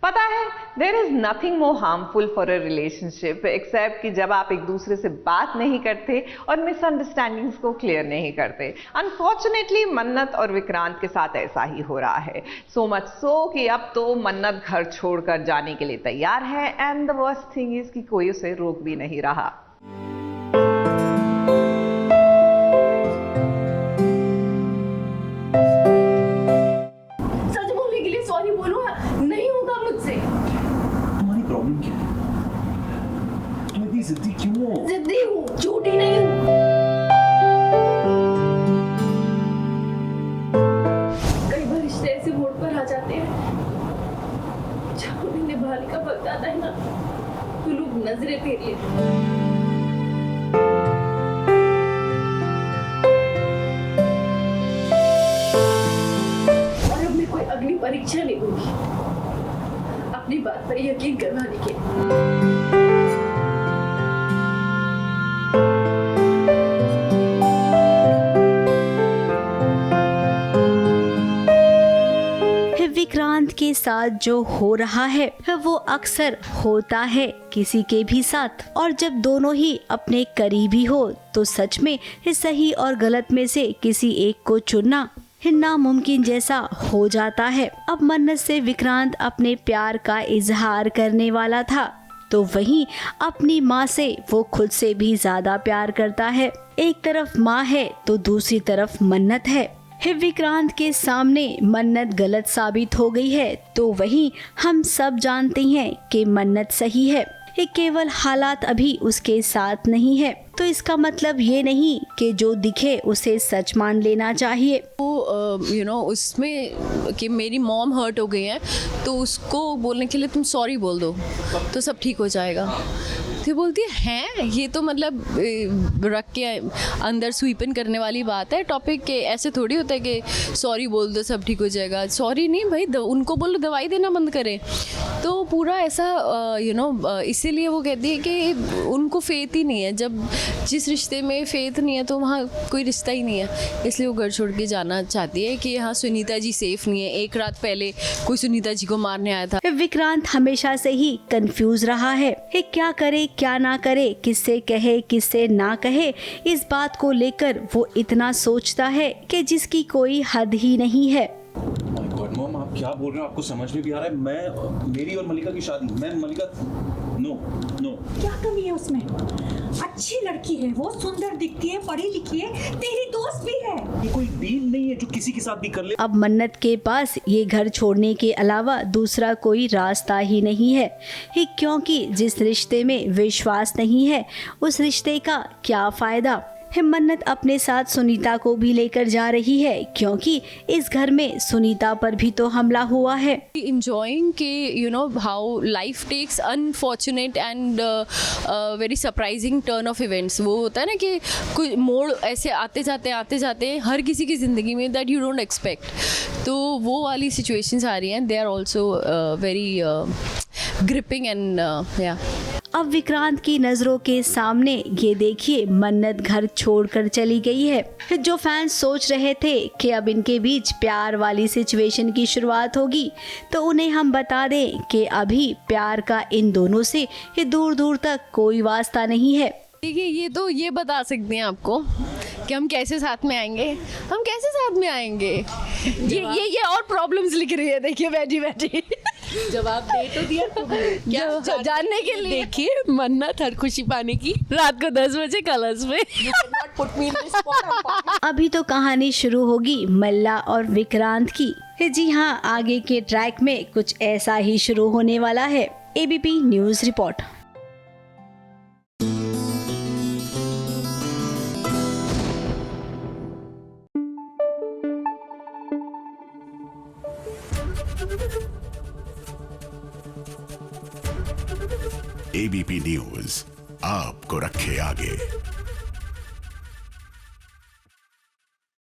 पता है, there is nothing more harmful for a relationship except कि जब आप एक दूसरे से बात नहीं करते और मिसअंडरस्टैंडिंग्स को क्लियर नहीं करते। अनफॉर्चुनेटली मन्नत और विक्रांत के साथ ऐसा ही हो रहा है। सो मच सो कि अब तो मन्नत घर छोड़कर जाने के लिए तैयार है and the worst thing is कि कोई उसे रोक भी नहीं रहा। जिद्दी क्यों हो? जिद्दी हूँ, झूठी नहीं हूँ। कई बार रिश्ते ऐसे मोड़ पर आ जाते हैं जब उन्हें निभाने का वक्त आता है ना, तो लोग नजरें फेर लेते हैं। और अब मैं कोई अग्नि परीक्षा नहीं होगी अपनी बात पर यकीन करवाने के। विक्रांत के साथ जो हो रहा है वो अक्सर होता है किसी के भी साथ, और जब दोनों ही अपने करीबी हो तो सच में सही और गलत में से किसी एक को चुनना नामुमकिन जैसा हो जाता है। अब मन्नत से विक्रांत अपने प्यार का इजहार करने वाला था, तो वहीं अपनी माँ से वो खुद से भी ज्यादा प्यार करता है। एक तरफ माँ है तो दूसरी तरफ मन्नत है। विक्रांत के सामने मन्नत गलत साबित हो गई है, तो वहीं हम सब जानते हैं कि मन्नत सही है। ये केवल हालात अभी उसके साथ नहीं है, तो इसका मतलब ये नहीं कि जो दिखे उसे सच मान लेना चाहिए। तो उसमें कि मेरी मॉम हर्ट हो गई है, तो उसको बोलने के लिए तुम सॉरी बोल दो तो सब ठीक हो जाएगा। तो बोलती है ये तो मतलब रख के अंदर स्वीपन करने वाली बात है टॉपिक के। ऐसे थोड़ी होता है कि सॉरी बोल दो सब ठीक हो जाएगा। सॉरी नहीं भाई, उनको बोलो दवाई देना बंद करें। तो पूरा ऐसा इसीलिए वो कहती है कि उनको फेथ ही नहीं है। जब जिस रिश्ते में फेथ नहीं है तो वहाँ कोई रिश्ता ही नहीं है, इसलिए वो घर छोड़ के जाना चाहती है कि हाँ सुनीता जी सेफ नहीं है। एक रात पहले कोई सुनीता जी को मारने आया था। विक्रांत हमेशा से ही कंफ्यूज रहा है कि क्या करे क्या ना करे, किससे कहे किससे ना कहे। इस बात को लेकर वो इतना सोचता है कि जिसकी कोई हद ही नहीं है। मॉम आप क्या बोल रहे हो? आपको समझ में भी आ रहा है? मेरी और मलिका की शादी, मैं मलिका नो क्या कमी है उसमें? अच्छी लड़की है वो, सुंदर दिखती है, पढ़ी लिखी है, तेरी दोस्त भी है। ये कोई डील नहीं है जो किसी के साथ भी कर ले। अब मन्नत के पास ये घर छोड़ने के अलावा दूसरा कोई रास्ता ही नहीं है, क्योंकि जिस रिश्ते में विश्वास नहीं है उस रिश्ते का क्या फायदा। मन्नत अपने साथ सुनीता को भी लेकर जा रही है, क्योंकि इस घर में सुनीता पर भी तो हमला हुआ है। Enjoying कि how life takes unfortunate and very surprising turn of events। वो होता है ना कि कोई मोड़ ऐसे आते जाते हर किसी की ज़िंदगी में that you don't expect। तो वो वाली situations आ रही हैं। They are also very gripping and yeah। अब विक्रांत की नजरों के सामने ये देखिए मन्नत घर छोड़कर चली गई है। जो फैंस सोच रहे थे कि अब इनके बीच प्यार वाली सिचुएशन की शुरुआत होगी, तो उन्हें हम बता दें कि अभी प्यार का इन दोनों से दूर दूर तक कोई वास्ता नहीं है। देखिए ये बता सकते हैं आपको कि हम कैसे साथ में आएंगे। ये और प्रॉब्लम्स लिख रही है। देखिए बैठी जवाब दे तो दिया तुमने। क्या जानने के लिए? देखिए मन्नत हर खुशी पाने की रात को 10 बजे कलर्स में। अभी तो कहानी शुरू होगी मल्ला और विक्रांत की। जी हाँ, आगे के ट्रैक में कुछ ऐसा ही शुरू होने वाला है। ABP news report. ABP news आपको रखे आगे।